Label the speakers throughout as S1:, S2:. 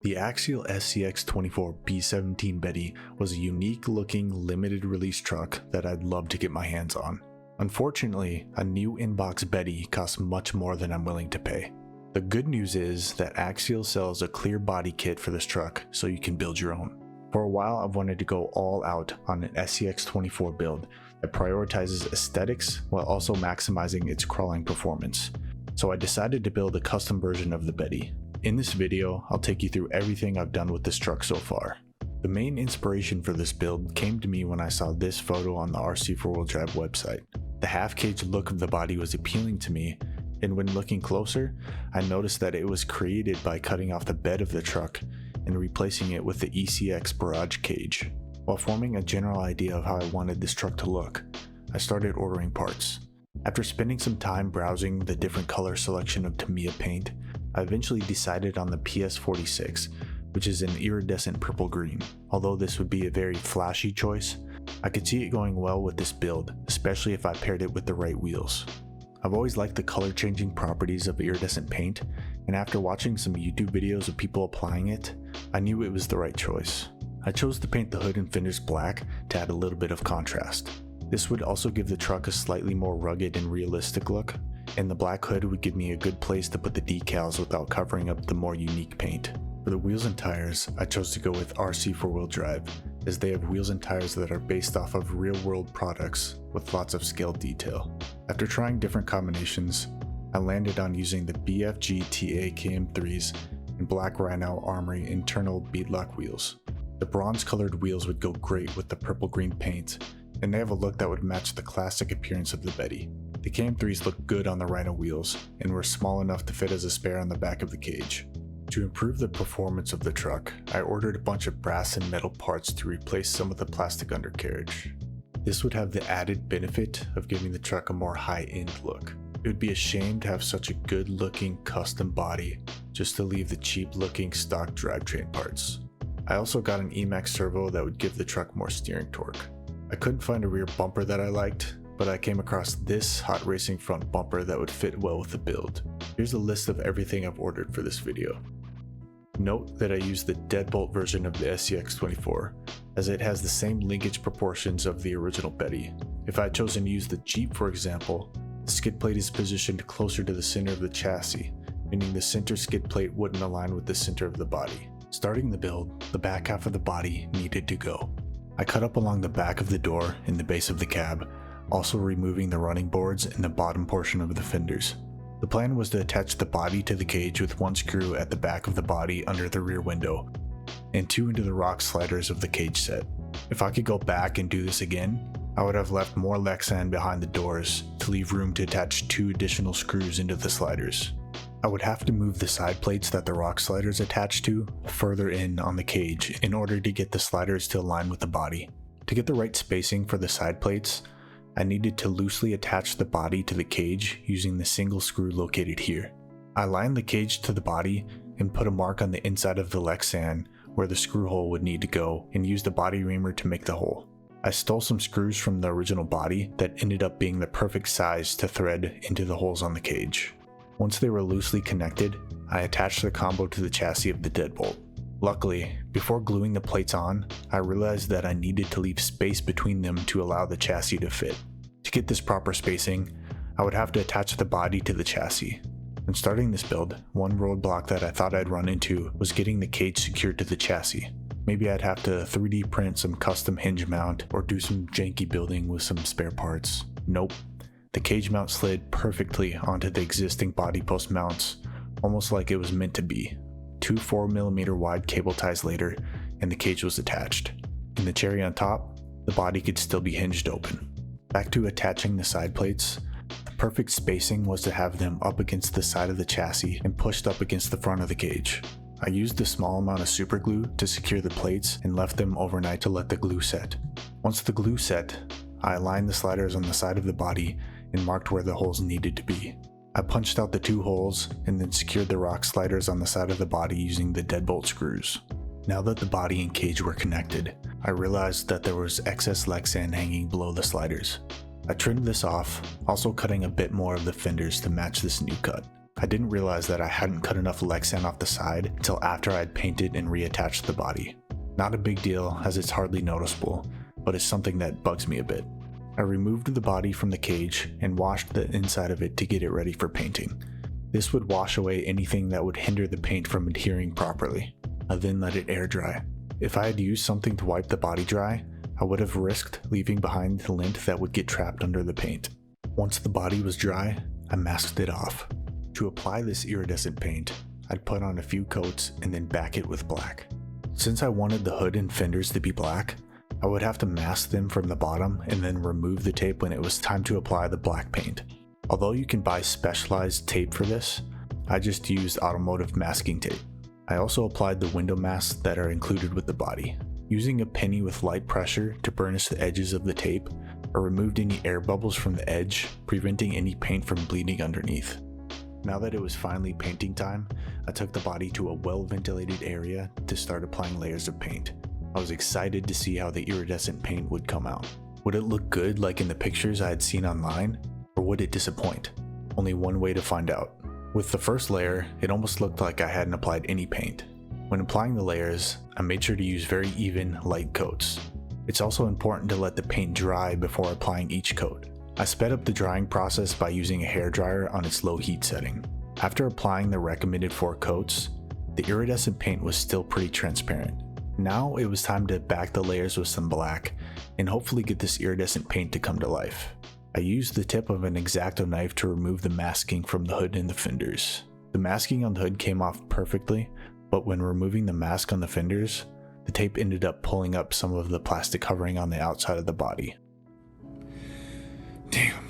S1: The Axial SCX24 B-17 Betty was a unique looking limited release truck that I'd love to get my hands on. Unfortunately, a new inbox Betty costs much more than I'm willing to pay. The good news is that Axial sells a clear body kit for this truck so you can build your own. For a while I've wanted to go all out on an SCX24 build that prioritizes aesthetics while also maximizing its crawling performance. So I decided to build a custom version of the Betty. In this video, I'll take you through everything I've done with this truck so far. The main inspiration for this build came to me when I saw this photo on the RC4Wheel Drive website. The half-cage look of the body was appealing to me, and when looking closer, I noticed that it was created by cutting off the bed of the truck and replacing it with the ECX barrage cage. While forming a general idea of how I wanted this truck to look, I started ordering parts. After spending some time browsing the different color selection of Tamiya paint, I eventually decided on the PS46, which is an iridescent purple green. Although this would be a very flashy choice, I could see it going well with this build, especially if I paired it with the right wheels. I've always liked the color changing properties of iridescent paint, and after watching some YouTube videos of people applying it, I knew it was the right choice. I chose to paint the hood and fenders black to add a little bit of contrast. This would also give the truck a slightly more rugged and realistic look, and the black hood would give me a good place to put the decals without covering up the more unique paint. For the wheels and tires, I chose to go with RC4Wheel Drive, as they have wheels and tires that are based off of real-world products with lots of scale detail. After trying different combinations, I landed on using the BFG TA KM3s and Black Rhino Armory internal beadlock wheels. The bronze-colored wheels would go great with the purple-green paint, and they have a look that would match the classic appearance of the Betty. The KM3s looked good on the Rhino wheels and were small enough to fit as a spare on the back of the cage. To improve the performance of the truck, I ordered a bunch of brass and metal parts to replace some of the plastic undercarriage. This would have the added benefit of giving the truck a more high-end look. It would be a shame to have such a good-looking custom body just to leave the cheap-looking stock drivetrain parts. I also got an Emax servo that would give the truck more steering torque. I couldn't find a rear bumper that I liked, but I came across this hot racing front bumper that would fit well with the build. Here's a list of everything I've ordered for this video. Note that I used the deadbolt version of the SCX24, as it has the same linkage proportions of the original Betty. If I had chosen to use the Jeep for example, the skid plate is positioned closer to the center of the chassis, meaning the center skid plate wouldn't align with the center of the body. Starting the build, the back half of the body needed to go. I cut up along the back of the door and the base of the cab, also removing the running boards and the bottom portion of the fenders. The plan was to attach the body to the cage with one screw at the back of the body under the rear window, and two into the rock sliders of the cage set. If I could go back and do this again, I would have left more Lexan behind the doors to leave room to attach two additional screws into the sliders. I would have to move the side plates that the rock sliders attach to further in on the cage in order to get the sliders to align with the body. To get the right spacing for the side plates, I needed to loosely attach the body to the cage using the single screw located here. I aligned the cage to the body and put a mark on the inside of the Lexan where the screw hole would need to go and used a body reamer to make the hole. I stole some screws from the original body that ended up being the perfect size to thread into the holes on the cage. Once they were loosely connected, I attached the combo to the chassis of the deadbolt. Luckily, before gluing the plates on, I realized that I needed to leave space between them to allow the chassis to fit. To get this proper spacing, I would have to attach the body to the chassis. When starting this build, one roadblock that I thought I'd run into was getting the cage secured to the chassis. Maybe I'd have to 3D print some custom hinge mount or do some janky building with some spare parts. Nope. The cage mount slid perfectly onto the existing body post mounts, almost like it was meant to be. Two 4mm wide cable ties later, and the cage was attached. And the cherry on top, the body could still be hinged open. Back to attaching the side plates, the perfect spacing was to have them up against the side of the chassis and pushed up against the front of the cage. I used a small amount of super glue to secure the plates and left them overnight to let the glue set. Once the glue set, I aligned the sliders on the side of the body and marked where the holes needed to be. I punched out the two holes and then secured the rock sliders on the side of the body using the deadbolt screws. Now that the body and cage were connected, I realized that there was excess Lexan hanging below the sliders. I trimmed this off, also cutting a bit more of the fenders to match this new cut. I didn't realize that I hadn't cut enough Lexan off the side until after I had painted and reattached the body. Not a big deal as it's hardly noticeable, but it's something that bugs me a bit. I removed the body from the cage and washed the inside of it to get it ready for painting. This would wash away anything that would hinder the paint from adhering properly. I then let it air dry. If I had used something to wipe the body dry, I would have risked leaving behind the lint that would get trapped under the paint. Once the body was dry, I masked it off. To apply this iridescent paint, I'd put on a few coats and then back it with black. Since I wanted the hood and fenders to be black, I would have to mask them from the bottom and then remove the tape when it was time to apply the black paint. Although you can buy specialized tape for this, I just used automotive masking tape. I also applied the window masks that are included with the body, using a penny with light pressure to burnish the edges of the tape, or removed any air bubbles from the edge, preventing any paint from bleeding underneath. Now that it was finally painting time, I took the body to a well-ventilated area to start applying layers of paint. I was excited to see how the iridescent paint would come out. Would it look good like in the pictures I had seen online, or would it disappoint? Only one way to find out. With the first layer, it almost looked like I hadn't applied any paint. When applying the layers, I made sure to use very even, light coats. It's also important to let the paint dry before applying each coat. I sped up the drying process by using a hairdryer on its low heat setting. After applying the recommended 4 coats, the iridescent paint was still pretty transparent. Now it was time to back the layers with some black and hopefully get this iridescent paint to come to life. I used the tip of an X-Acto knife to remove the masking from the hood and the fenders. The masking on the hood came off perfectly, but when removing the mask on the fenders, the tape ended up pulling up some of the plastic covering on the outside of the body. Damn.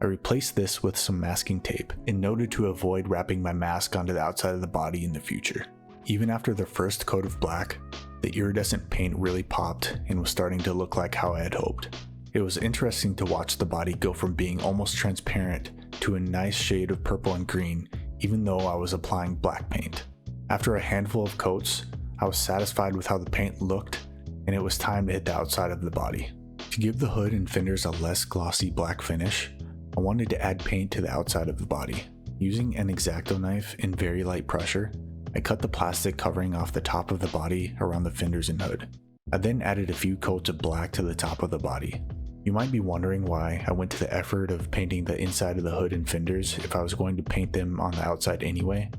S1: I replaced this with some masking tape and noted to avoid wrapping my mask onto the outside of the body in the future. Even after the first coat of black, the iridescent paint really popped and was starting to look like how I had hoped. It was interesting to watch the body go from being almost transparent to a nice shade of purple and green, even though I was applying black paint. After a handful of coats, I was satisfied with how the paint looked, and it was time to hit the outside of the body. To give the hood and fenders a less glossy black finish, I wanted to add paint to the outside of the body. Using an X-Acto knife in very light pressure, I cut the plastic covering off the top of the body around the fenders and hood. I then added a few coats of black to the top of the body. You might be wondering why I went to the effort of painting the inside of the hood and fenders if I was going to paint them on the outside anyway.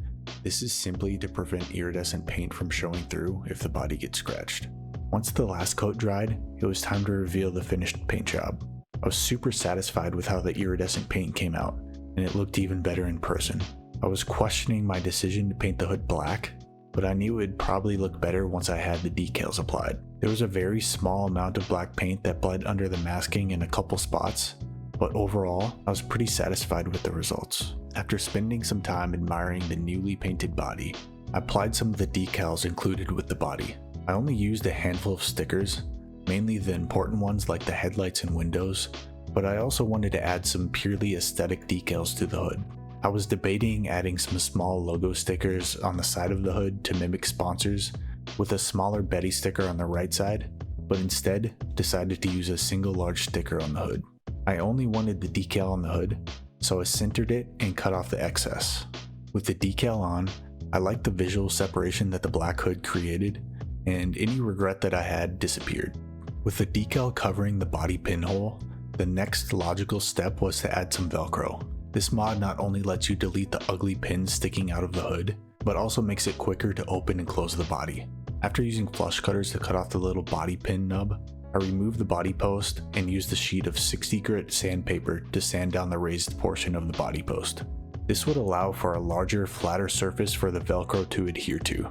S1: This is simply to prevent iridescent paint from showing through if the body gets scratched. Once the last coat dried, it was time to reveal the finished paint job. I was super satisfied with how the iridescent paint came out, and it looked even better in person. I was questioning my decision to paint the hood black, but I knew it would probably look better once I had the decals applied. There was a very small amount of black paint that bled under the masking in a couple spots, but overall, I was pretty satisfied with the results. After spending some time admiring the newly painted body, I applied some of the decals included with the body. I only used a handful of stickers, mainly the important ones like the headlights and windows, but I also wanted to add some purely aesthetic decals to the hood. I was debating adding some small logo stickers on the side of the hood to mimic sponsors, with a smaller Betty sticker on the right side, but instead decided to use a single large sticker on the hood. I only wanted the decal on the hood, so I centered it and cut off the excess. With the decal on, I liked the visual separation that the black hood created, and any regret that I had disappeared. With the decal covering the body pinhole, the next logical step was to add some Velcro. This mod not only lets you delete the ugly pins sticking out of the hood, but also makes it quicker to open and close the body. After using flush cutters to cut off the little body pin nub, I removed the body post and used a sheet of 60 grit sandpaper to sand down the raised portion of the body post. This would allow for a larger, flatter surface for the Velcro to adhere to.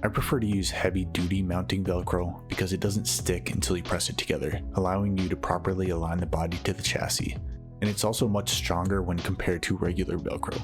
S1: I prefer to use heavy-duty mounting Velcro because it doesn't stick until you press it together, allowing you to properly align the body to the chassis, and it's also much stronger when compared to regular Velcro.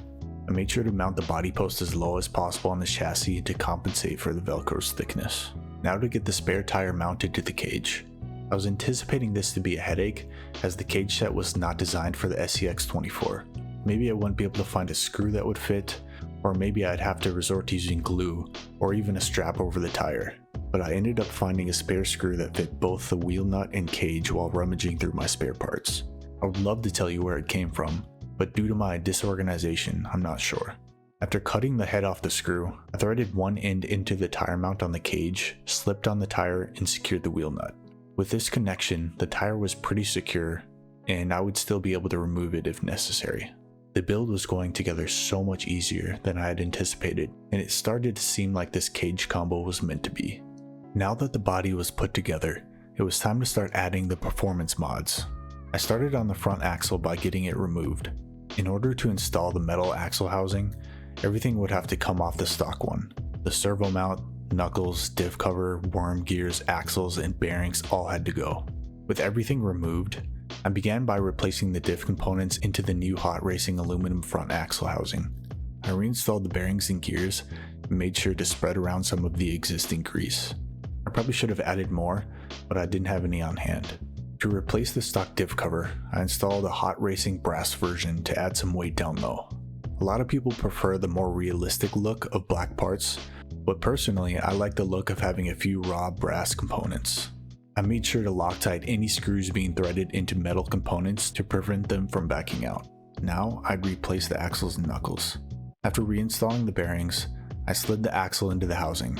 S1: I made sure to mount the body post as low as possible on the chassis to compensate for the Velcro's thickness. Now to get the spare tire mounted to the cage. I was anticipating this to be a headache as the cage set was not designed for the SCX24. Maybe I wouldn't be able to find a screw that would fit, or maybe I'd have to resort to using glue or even a strap over the tire. But I ended up finding a spare screw that fit both the wheel nut and cage while rummaging through my spare parts. I would love to tell you where it came from, but due to my disorganization, I'm not sure. After cutting the head off the screw, I threaded one end into the tire mount on the cage, slipped on the tire, and secured the wheel nut. With this connection, the tire was pretty secure, and I would still be able to remove it if necessary. The build was going together so much easier than I had anticipated, and it started to seem like this cage combo was meant to be. Now that the body was put together, it was time to start adding the performance mods. I started on the front axle by getting it removed. In order to install the metal axle housing, everything would have to come off the stock one. The servo mount, knuckles, diff cover, worm gears, axles, and bearings all had to go. With everything removed, I began by replacing the diff components into the new hot racing aluminum front axle housing. I reinstalled the bearings and gears and made sure to spread around some of the existing grease. I probably should have added more, but I didn't have any on hand. To replace the stock diff cover, I installed a hot racing brass version to add some weight down low. A lot of people prefer the more realistic look of black parts, but personally I like the look of having a few raw brass components. I made sure to Loctite any screws being threaded into metal components to prevent them from backing out. Now I'd replace the axles and knuckles. After reinstalling the bearings, I slid the axle into the housing,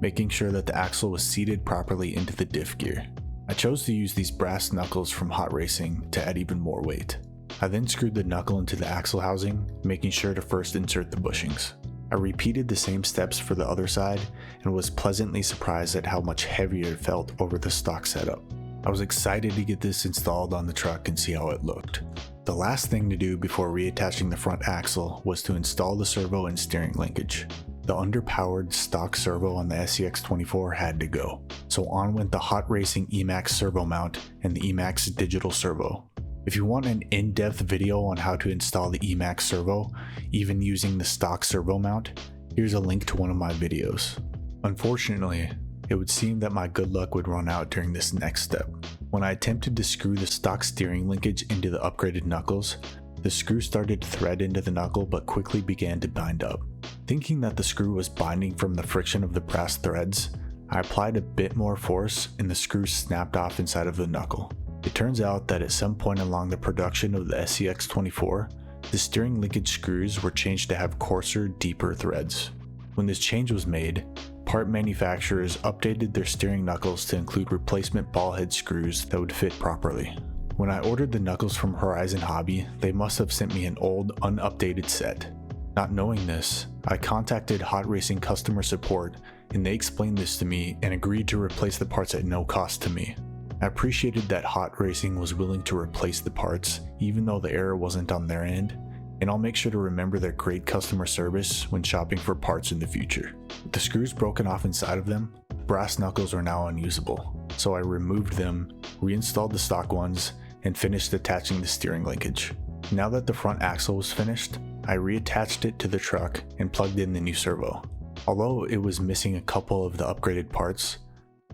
S1: making sure that the axle was seated properly into the diff gear. I chose to use these brass knuckles from hot racing to add even more weight. I then screwed the knuckle into the axle housing, making sure to first insert the bushings. I repeated the same steps for the other side and was pleasantly surprised at how much heavier it felt over the stock setup. I was excited to get this installed on the truck and see how it looked. The last thing to do before reattaching the front axle was to install the servo and steering linkage. The underpowered stock servo on the SCX24 had to go, so on went the hot racing Emax servo mount and the Emax digital servo. If you want an in-depth video on how to install the Emax servo, even using the stock servo mount, here's a link to one of my videos. Unfortunately, it would seem that my good luck would run out during this next step. When I attempted to screw the stock steering linkage into the upgraded knuckles, the screw started to thread into the knuckle but quickly began to bind up. Thinking that the screw was binding from the friction of the brass threads, I applied a bit more force and the screw snapped off inside of the knuckle. It turns out that at some point along the production of the SCX24, the steering linkage screws were changed to have coarser, deeper threads. When this change was made, part manufacturers updated their steering knuckles to include replacement ball head screws that would fit properly. When I ordered the knuckles from Horizon Hobby, they must have sent me an old, unupdated set. Not knowing this, I contacted Hot Racing customer support and they explained this to me and agreed to replace the parts at no cost to me. I appreciated that Hot Racing was willing to replace the parts even though the error wasn't on their end, and I'll make sure to remember their great customer service when shopping for parts in the future. With the screws broken off inside of them, brass knuckles are now unusable, so I removed them, reinstalled the stock ones, and finished attaching the steering linkage. Now that the front axle was finished, I reattached it to the truck and plugged in the new servo. Although it was missing a couple of the upgraded parts,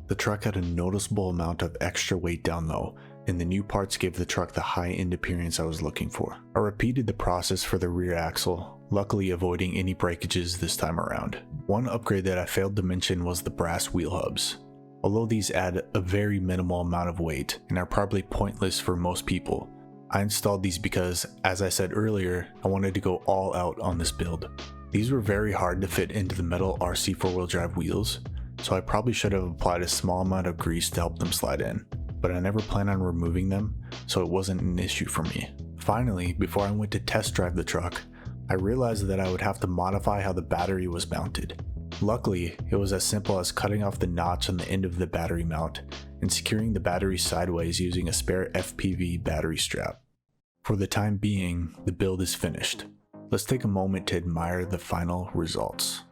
S1: the truck had a noticeable amount of extra weight down low, and the new parts gave the truck the high-end appearance I was looking for. I repeated the process for the rear axle, luckily avoiding any breakages this time around. One upgrade that I failed to mention was the brass wheel hubs. Although these add a very minimal amount of weight and are probably pointless for most people, I installed these because, as I said earlier, I wanted to go all out on this build. These were very hard to fit into the metal RC 4-wheel drive wheels, so I probably should have applied a small amount of grease to help them slide in, but I never planned on removing them, so it wasn't an issue for me. Finally, before I went to test drive the truck, I realized that I would have to modify how the battery was mounted. Luckily, it was as simple as cutting off the notch on the end of the battery mount and securing the battery sideways using a spare FPV battery strap. For the time being, the build is finished. Let's take a moment to admire the final results.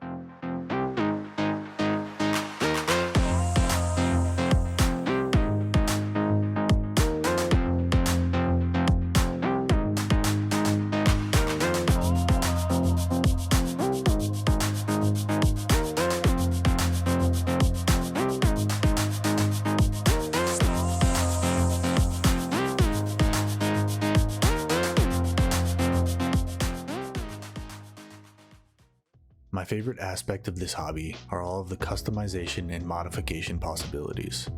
S1: My favorite aspect of this hobby are all of the customization and modification possibilities.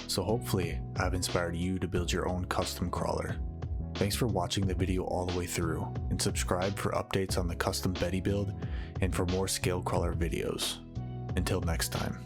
S1: So hopefully I've inspired you to build your own custom crawler. Thanks for watching the video all the way through, and subscribe for updates on the custom Betty build and for more scale crawler videos. Until next time.